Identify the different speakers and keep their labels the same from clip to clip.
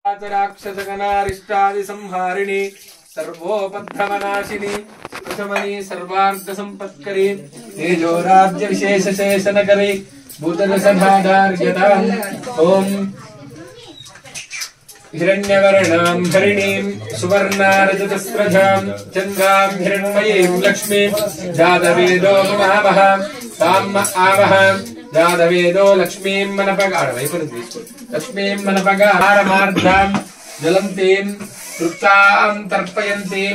Speaker 1: राक्षसगणारिष्टादि संहारिणी सर्वोपद्रवनाशिनी प्रथमनी सर्वार्थ संपत्करी तेजो राज्य विशेष शेषनकरी भूतलसभाधार्यता ओम हिरण्यवर्णां हरिणीं सुवर्णारजतस्रजां चन्द्रां हिरण्मयीं लक्ष्मीं जातवेदो महामः ताम् आवह जातवेदो लक्ष्मीं मनपगाढ लक्ष्मीं मनपगाहारमार्धां ज्वलन्तीं तृप्तां तर्पयन्तीं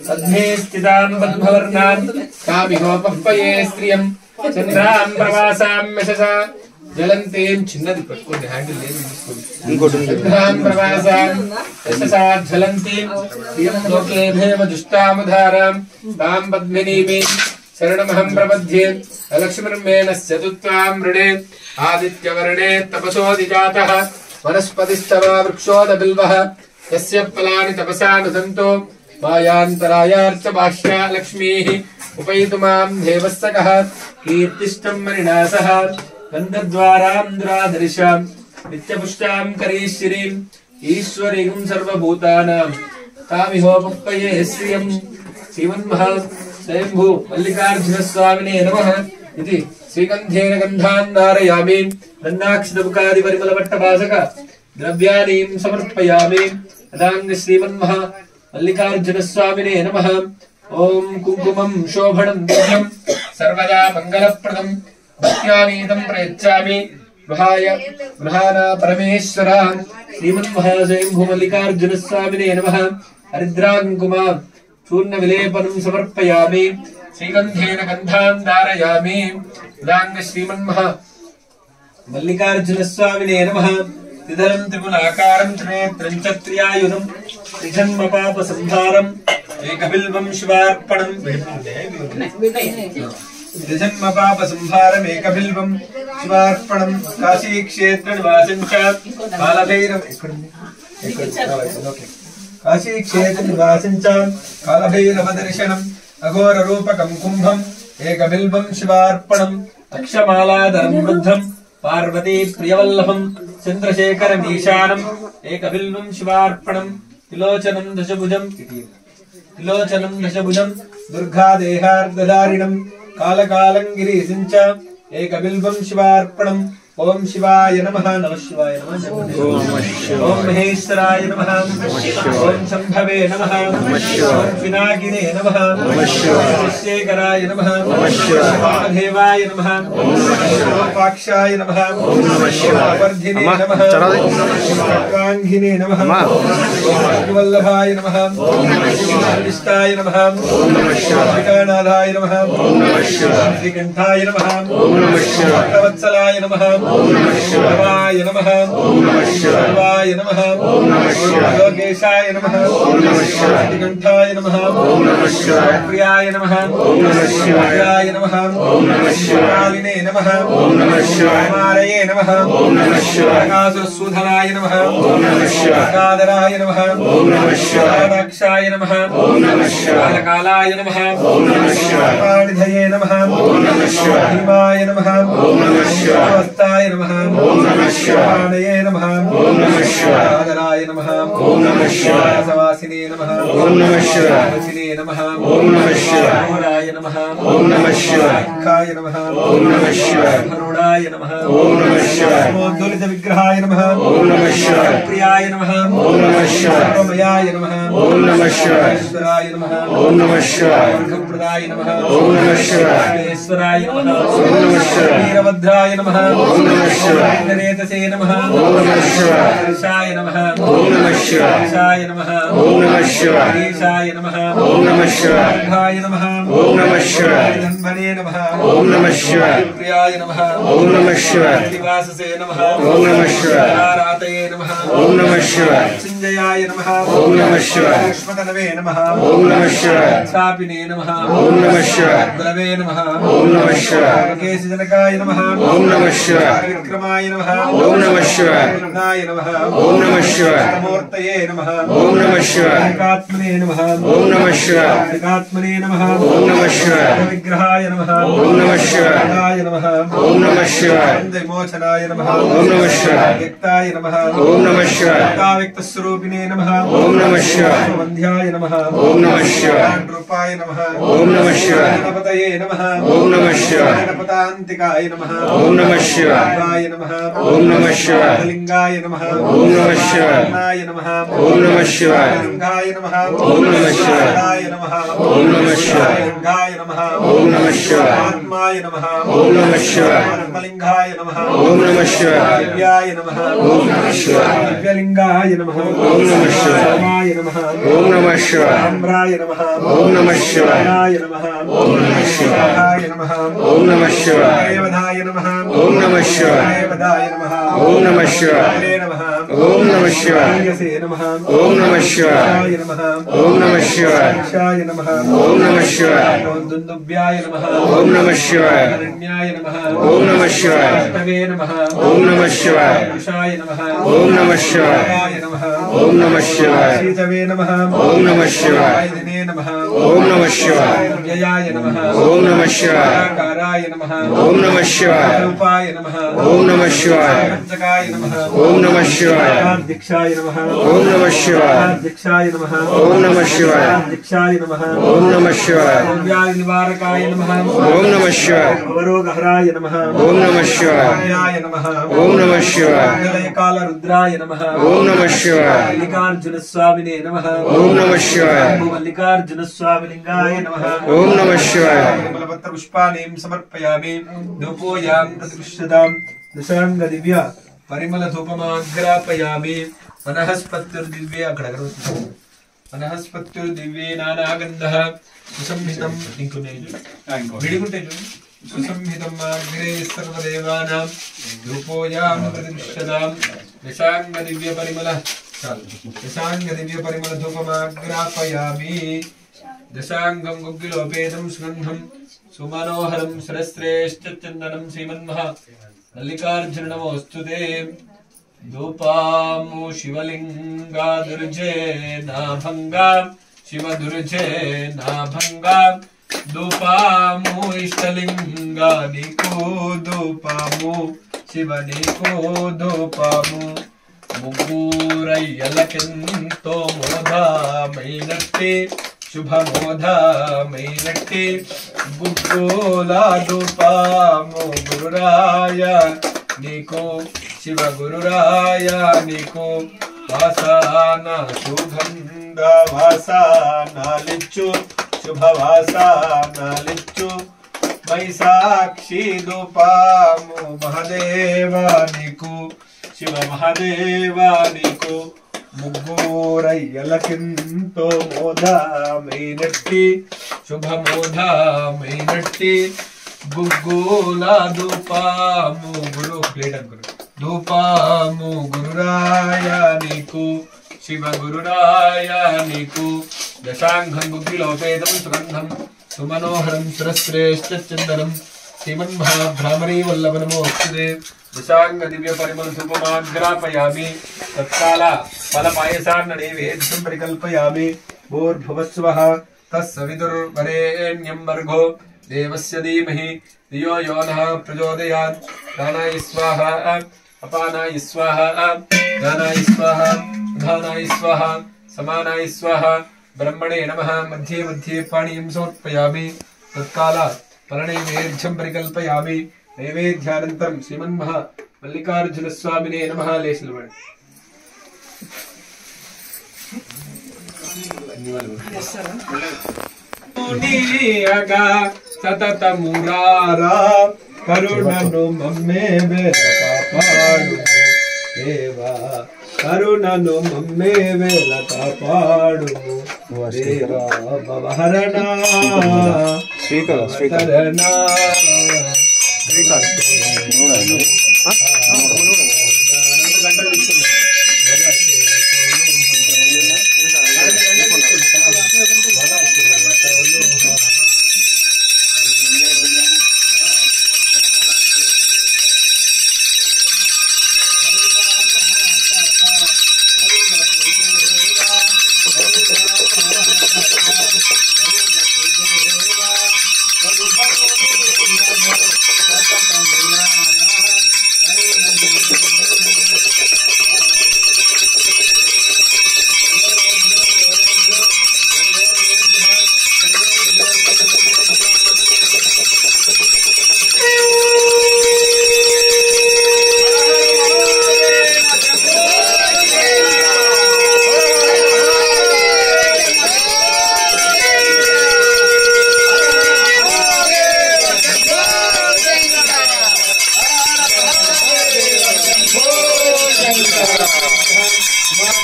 Speaker 1: पद्मे स्थितां पद्मवर्णां कामिहोपह्वये स्त्रियं चन्द्रां प्रवासां यशसा ज्वलन्तीं చిన్నది పట్టుకోండి హ్యాండిల్ లేదు తీసుకోండి చంద్రాం ప్రవాసాం యశసా జ్వలంतीं ప్రియం లోకేభేమ దుష్టాముధారాం తాం పద్మినీమి శరణమహం ప్రపద్యే లక్ష్మీర్మేణస్య తుత్వాం మృడే ఆదిత్యవర్ణే తపసోదిజాతః వనస్పతిస్తవా వృక్షోదబిల్వః యస్య ఫలాని తపసా నుదంతో మాయాంతరాయార్చ బాహ్యా లక్ష్మీః ఉపైతుమాం దేవస్సకః కీర్తిష్టం మరిణాసః गन्धद्वारान्द्रादर्शां नित्यपुष्टां करीश्वरीं ईश्वरीं सर्वभूतानां तामिहोपह्वये श्रियं श्रीमन्महा स्वयंभू मल्लिकार्जुनस्वामिने नमः इति श्रीगन्धेन गन्धान् धारयामि गन्धाक्षतमुखादिपरिमलपट्टभासक द्रव्याणीं समर्पयामि तदाङ्ग श्रीमन्महा मल्लिकार्जुनस्वामिने नमः ॐ कुङ्कुमं शोभनं दिव्यं सर्वदा मङ्गलप्रदं भक्त्यानीतं प्रयच्छामि गृहाना परमेश्वरा श्रीमन्महास्वयंभू मल्लिकार्जुनस्वामिने नमः हरिद्राकुङ्कुमा चूर्णविलेपनं समर्पयामि श्रीगन्धेन गन्धान् धारयामि तदाङ्ग श्रीमन्महा मल्लिकार्जुनस्वामिने नमः त्रिधरं त्रिपुलाकारं त्रिनेत्रं च त्र्यायुधं त्रिजन्मपापसंहारम् एकबिल्वं शिवार्पणं जन्मपापसंहारमेकबिल्वं शिवार्पणं काशीक्षेत्रनिवासं च काशीक्षेत्रनिवासं च कालभैरवदर्शनम् अघोररूपकं कुम्भम् एकबिल्वं शिवार्पणम् अक्षमालाधरं वृद्धं पार्वती प्रियवल्लभं चन्द्रशेखरमीशानम् एकबिल्वं शिवार्पणम् त्रिलोचनं दशभुजं दुर्गादेहार्धधारिणम् कालकालंगिरीशं च एकबिल्वं शिवार्पणम् ओम शिवाय नमः नमः शिवाय नमः ओम महेश्वराय नमः ओम शंभवे नमः ओम पिनाकिने नमः ओम शेखराय नमः ओम महादेवाय नमः ओम पाक्षाय नमः ओम वर्धिने नमः ओम कांगिने नमः ओम वल्लभाय नमः ओम विष्टाय नमः ओम श्रीकानाथाय नमः ओम श्रीकंठाय नमः ओम वत्सलाय नमः ओम नमः शिवाय नमः ओम नमः शिवाय नमः ओम नमः शिवाय योगेशाय नमः ओम नमः शिवाय कंठाय नमः ओम नमः शिवाय प्रियाय नमः ओम नमः शिवाय नमः ओम नमः शिवालिने नमः ओम नमः शिवाय मारये नमः ओम नमः शिवाय कासुरसूधनाय नमः ओम नमः शिवाय कादराय नमः ओम नमः शिवाय दाक्षाय नमः ओम नमः शिवाय कालाय नमः ओम नमः शिवाय पाणिधये नमः ओम नमः शिवाय भीमाय नमः ओम नमः शिवाय नमः ओम नमः शिवाय नमः ओम नमः शिवाय आदराय नमः ओम नमः शिवाय सवासिने नमः ओम नमः शिवाय वसिने नमः ओम नमः शिवाय मोराय नमः ओम नमः शिवाय खाय नमः ओम नमः शिवाय हरोडाय नमः ओम नमः शिवाय मोद्दुलित विग्रहाय नमः ओम नमः शिवाय प्रियाय नमः ओम नमः शिवाय रमयाय नमः ओम नमः शिवाय ईश्वराय नमः ओम नमः शिवाय वर्गप्रदाय नमः ओम नमः शिवाय ईश्वराय नमः ओम नमः शिवाय वीरभद्राय नमः ओम नमः शिवाय नरेतसे नमः ओम नमः शिवाय ईशाय नमः ओम नमः शिवाय ईशाय नमः ओम नमः शिवाय ईशाय नमः ओम नमः शिवाय अर्घाय नमः ओम नमः शिवाय धन्वने नमः ओम नमः शिवाय प्रियाय नमः ओम नमः शिवाय निवाससे नमः ओम नमः शिवाय आरातये नमः ओम नमः शिवाय मृत्युंजयाय नमः
Speaker 2: ओम नमः शिवाय
Speaker 1: लक्ष्मणवे नमः
Speaker 2: ओम नमः शिवाय
Speaker 1: स्थापिने नमः
Speaker 2: ओम नमः शिवाय
Speaker 1: गुरवे नमः
Speaker 2: ओम नमः शिवाय
Speaker 1: केशजनकाय नमः
Speaker 2: ओम नमः शिवाय
Speaker 1: विक्रमाय नमः
Speaker 2: ओम नमः शिवाय
Speaker 1: नाय नमः
Speaker 2: ओम नमः शिवाय
Speaker 1: मूर्तये नमः
Speaker 2: ओम नमः शिवाय
Speaker 1: एकात्मने नमः
Speaker 2: ओम नमः शिवाय
Speaker 1: एकात्मने नमः
Speaker 2: ओम नमः शिवाय
Speaker 1: विग्रहाय नमः
Speaker 2: ओम नमः शिवाय
Speaker 1: नाय नमः
Speaker 2: ओम नमः शिवाय
Speaker 1: विमोचनाय नमः
Speaker 2: ओम नमः शिवाय
Speaker 1: व्यक्ताय नमः
Speaker 2: ओम नमः शिवाय
Speaker 1: व्यक्तस्वरूपिणे नमः
Speaker 2: ओम नमः शिवाय
Speaker 1: वन्ध्याय नमः
Speaker 2: ओम नमः शिवाय
Speaker 1: रूपाय नमः
Speaker 2: ओम नमः शिवाय
Speaker 1: गणपतये नमः
Speaker 2: ओम नमः शिवाय
Speaker 1: गणपतान्तिकाय नमः
Speaker 2: ओम नमः शिवाय
Speaker 1: नमः
Speaker 2: ओम नमः शिवाय
Speaker 1: लिंगाय नमः
Speaker 2: ओम नमः शिवाय
Speaker 1: नाय नमः
Speaker 2: ओम नमः शिवाय
Speaker 1: लिंगाय नमः
Speaker 2: ओम नमः शिवाय
Speaker 1: नमः
Speaker 2: ओम नमः शिवाय
Speaker 1: लिंगाय नमः
Speaker 2: ओम नमः शिवाय
Speaker 1: आत्माय नमः
Speaker 2: ओम नमः शिवाय
Speaker 1: आत्मलिंगाय नमः
Speaker 2: ओम नमः शिवाय
Speaker 1: दिव्याय नमः
Speaker 2: ओम नमः शिवाय
Speaker 1: दिव्यलिंगाय नमः
Speaker 2: ओम नमः शिवाय
Speaker 1: सोमाय नमः
Speaker 2: ओम नमः शिवाय
Speaker 1: ताम्राय नमः
Speaker 2: ओम नमः शिवाय
Speaker 1: नाय नमः
Speaker 2: ओम नमः शिवाय
Speaker 1: नमः
Speaker 2: ओम नमः शिवाय
Speaker 1: देवदाय नमः
Speaker 2: ओम नमः शिवाय
Speaker 1: देवदाय नमः
Speaker 2: ओम नमः शिवाय
Speaker 1: नमः
Speaker 2: ओम नमः शिवाय
Speaker 1: यसे नमः
Speaker 2: ओम नमः शिवाय
Speaker 1: नमः
Speaker 2: ओम नमः शिवाय
Speaker 1: शाय नमः
Speaker 2: ओम नमः शिवाय
Speaker 1: दुन्दुभ्याय नमः
Speaker 2: ओम नमः शिवाय
Speaker 1: अरण्याय नमः
Speaker 2: ओम नमः शिवाय
Speaker 1: अष्टवे नमः
Speaker 2: ओम नमः शिवाय
Speaker 1: उषाय नमः
Speaker 2: ओम नमः शिवाय
Speaker 1: नमः
Speaker 2: ओम नमः शिवाय
Speaker 1: शीतवे नमः
Speaker 2: ओम नमः शिवाय
Speaker 1: दिने नमः
Speaker 2: ओम नमः शिवाय
Speaker 1: व्ययाय नमः
Speaker 2: ओम नमः शिवाय
Speaker 1: आकाराय नमः
Speaker 2: ओम नमः शिवाय
Speaker 1: रूपाय नमः
Speaker 2: ओम नमः शिवाय
Speaker 1: पंचकाय नमः
Speaker 2: ओम नमः शिवाय
Speaker 1: दीक्षाय नमः
Speaker 2: ओम नमः शिवाय
Speaker 1: दीक्षाय नमः
Speaker 2: ओम नमः शिवाय
Speaker 1: दीक्षाय नमः
Speaker 2: ओम नमः शिवाय
Speaker 1: व्याधि निवारकाय नमः
Speaker 2: ओम नमः शिवाय
Speaker 1: अवरोगहराय नमः
Speaker 2: ओम नमः शिवाय
Speaker 1: नमः
Speaker 2: ओम नमः शिवाय
Speaker 1: काल रुद्राय नमः
Speaker 2: ओम नमः शिवाय
Speaker 1: मल्लिकार्जुन स्वामिने नमः
Speaker 2: ओम नमः शिवाय
Speaker 1: मल्लिकार्जुन स्वामिलिंगाय नमः
Speaker 2: ओम नमः शिवाय
Speaker 1: बलपत्र पुष्पाणिं समर्पयामि धूपोयां प्रतिष्ठितां दशांग दिव्य परिमल धूपमाग्रापयामि वनस्पतिर्दिव्ये वनस्पतिर्दिव्ये नानागन्धः सुसंहितं सुसंहितम् अग्रे सर्वदेवानां धूपोयां प्रतिष्ठितां दशांग दिव्य परिमल धूपमाग्रापयामि दशांगं गुग्गिलोपेतं सुगन्धं सुमनोहरं सरश्रेष्ठचन्दनं श्रीमन्मः मल्लिकार्जुन नमोऽस्तुते धूपामु शिवलिंगा दुर्जे नाभंगा शिवदुर्जे नाभंगा धूपामु इष्टलिंगा निको धूपामु शिवनिको धूपामु मुग्गूरय्यलकिंतो मोधामैनट्टि शुभमोधामैनट्टि गुग्गोला धूपामु गुरुराय निको शिव गुरुराय निको वासाना सुगंध वासाना लिच्चु शुभ वासाना लिच्चु मई साक्षी धूपामु महादेवानिको शिव महादेवानिको मुग्गूरय्यलकिंतो मोधामैनट्टि शुभ मोधामैनट्टि गुग्गोला धूपामु गुरु धूपामु गुरुराय निको शिव गुरुराय निको दशांगं गुग्गिलोपेतं सुगंधं सुमनोहरं सुरश्रेष्ठचन्दनं श्रीमन्महाभ्रामरी वल्लभनमोऽस्तुते दशांग दिव्य परिमल धूपमाग्रापयामि तत्काल फलपायसान्न नैवेद्यं परिकल्पयामि भूर्भुवस्सुवः तत्सवितुर्वरेण्यं भर्गो देवस्य धीमहि धियो यो नः प्रचोदयात् प्राणाय स्वाहा अपानाय स्वाहा दानाय स्वाहा धानाय स्वाहा समानाय स्वाहा ब्रह्मणे नमः मध्ये मध्ये पाणिं समर्पयामि तत्काल फलनैवेद्यं परिकल्पयामि नैवेद्यानन्तरं श्रीमन्मः मल्लिकार्जुनस्वामिने नमः लेशलवण् सतत मुरारा करुणनु मम्मे वेल कापाडु देवा करुणनु मम्मे वेल कापाडु देवा भवहरणा स्वीकरणा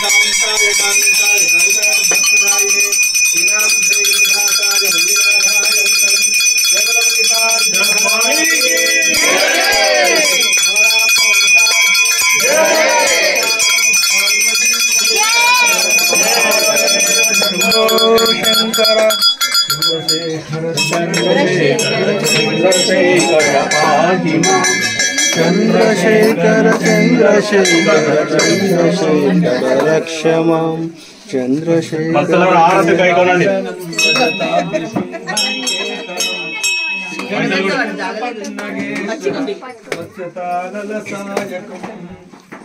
Speaker 1: कांताय कांताय कांताय श्रीराम श्रीनिवासाय मंदिराधाय वंदनम् जगदम्बिका ब्रह्माणी की जय शंकर
Speaker 2: चंद्रशेखर चंद्रशेखर चंद्रशेखर रक्ष मां चंद्रशेखर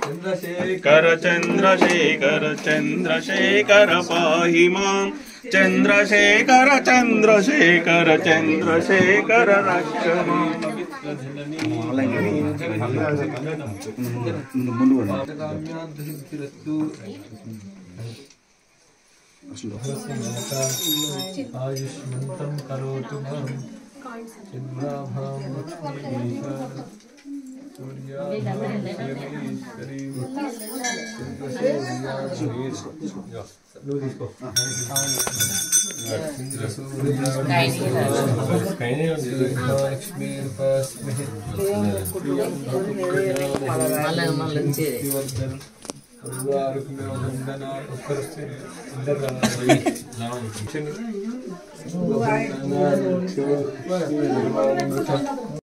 Speaker 3: चंद्रशेखर चंद्रशेखर चंद्रशेखर पाहि मां चंद्रशेखर चंद्रशेखर चंद्रशेखर रक्ष मां
Speaker 1: आयुष्मन्तं करोतु मां चिन्नाभां